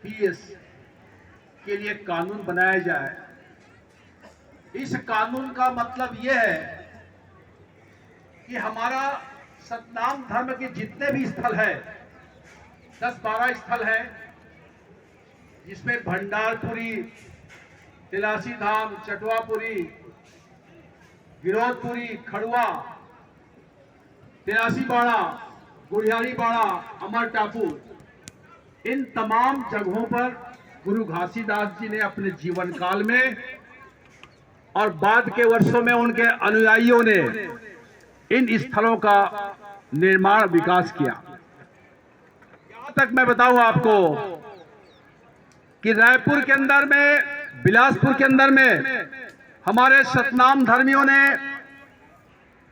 PS के लिए कानून बनाया जाए। इस कानून का मतलब यह है कि हमारा सतनाम धर्म के जितने भी स्थल है, 10-12 स्थल है, जिसमें भंडारपुरी, तिलासी धाम, चटवापुरी, गिरौदपुरी, खड़ुआ, तिलासी बाड़ा, गुड़ियारी बाड़ा, अमर टापू, इन तमाम जगहों पर गुरु घासीदास जी ने अपने जीवन काल में और बाद के वर्षों में उनके अनुयायियों ने इन स्थलों का निर्माण विकास किया। यहां तक मैं बताऊं आपको कि रायपुर के अंदर में, बिलासपुर के अंदर में हमारे सतनाम धर्मियों ने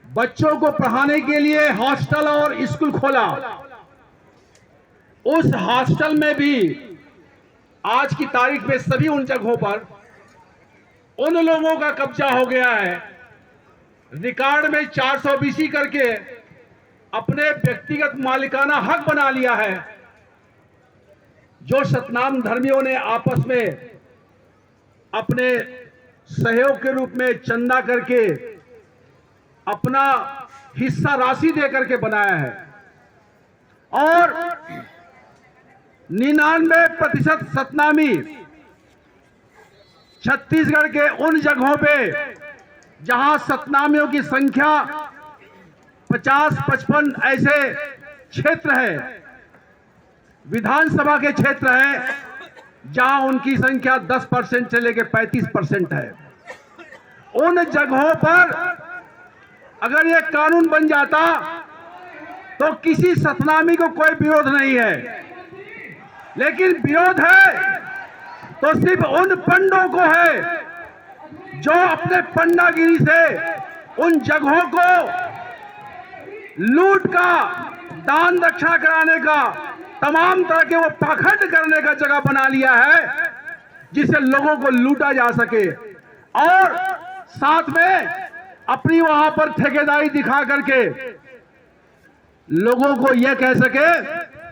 बच्चों को पढ़ाने के लिए हॉस्टल और स्कूल खोला। उस हॉस्टल में भी आज की तारीख में सभी उन जगहों पर उन लोगों का कब्जा हो गया है। रिकॉर्ड में 420 करके अपने व्यक्तिगत मालिकाना हक बना लिया है, जो सतनाम धर्मियों ने आपस में अपने सहयोग के रूप में चंदा करके अपना हिस्सा राशि दे करके बनाया है। और 99% सतनामी छत्तीसगढ़ के उन जगहों पे जहां सतनामियों की संख्या 50-55 ऐसे क्षेत्र है, विधानसभा के क्षेत्र है, जहां उनकी संख्या 10% से लेकर 35% है। उन जगहों पर अगर ये कानून बन जाता तो किसी सतनामी को कोई विरोध नहीं है, लेकिन विरोध है तो सिर्फ उन पंडों को है जो अपने पंडागिरी से उन जगहों को लूट का, दान दक्षिणा कराने का, तमाम तरह के वो पाखंड करने का जगह बना लिया है, जिससे लोगों को लूटा जा सके और साथ में अपनी वहां पर ठेकेदारी दिखा करके लोगों को यह कह सके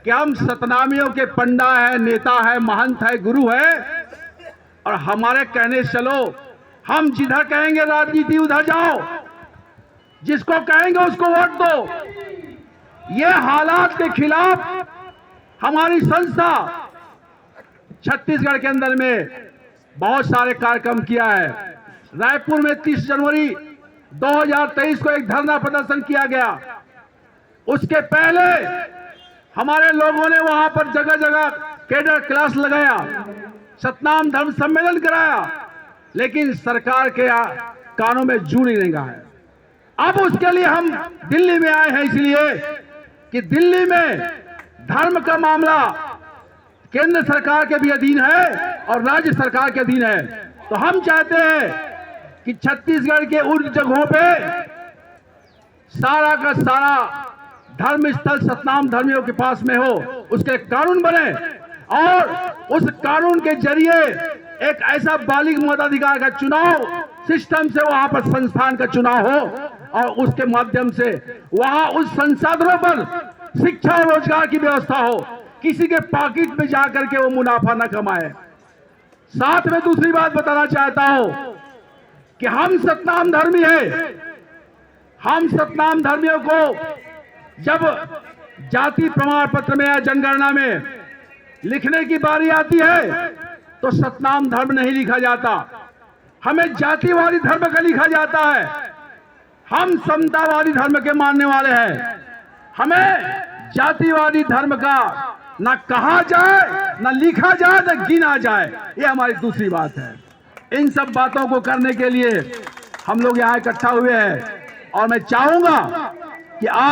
कि हम सतनामियों के पंडा है, नेता है, महंत है, गुरु है, और हमारे कहने से चलो, हम जिधर कहेंगे राजनीति उधर जाओ, जिसको कहेंगे उसको वोट दो। ये हालात के खिलाफ हमारी संस्था छत्तीसगढ़ के अंदर में बहुत सारे कार्यक्रम किया है। रायपुर में 30 जनवरी 2023 को एक धरना प्रदर्शन किया गया। उसके पहले हमारे लोगों ने वहां पर जगह जगह कैडर क्लास लगाया, सतनाम धर्म सम्मेलन कराया, लेकिन सरकार के कानों में जू नहीं लगा है। अब उसके लिए हम दिल्ली में आए हैं, इसलिए कि दिल्ली में धर्म का मामला केंद्र सरकार के भी अधीन है और राज्य सरकार के अधीन है। तो हम चाहते हैं कि छत्तीसगढ़ के उन जगहों पे सारा का सारा धर्म स्थल सतनाम धर्मियों के पास में हो, उसके कानून बने और उस कानून के जरिए एक ऐसा बालिग मताधिकार का चुनाव सिस्टम से वहां पर संस्थान का चुनाव हो और उसके माध्यम से वहां उस संसाधनों पर शिक्षा और रोजगार की व्यवस्था हो, किसी के पॉकेट में जाकर के वो मुनाफा न कमाए। साथ में दूसरी बात बताना चाहता हूं कि हम सतनाम धर्मी हैं। हम सतनाम धर्मियों को जब जाति प्रमाण पत्र में या जनगणना में लिखने की बारी आती है तो सतनाम धर्म नहीं लिखा जाता, हमें जातिवादी धर्म का लिखा जाता है। हम समतावादी धर्म के मानने वाले हैं, हमें जातिवादी धर्म का ना कहा जाए, ना लिखा जाए, ना गिना जाए। ये हमारी दूसरी बात है। इन सब बातों को करने के लिए हम लोग यहाँ इकट्ठा हुए हैं और मैं चाहूंगा कि आज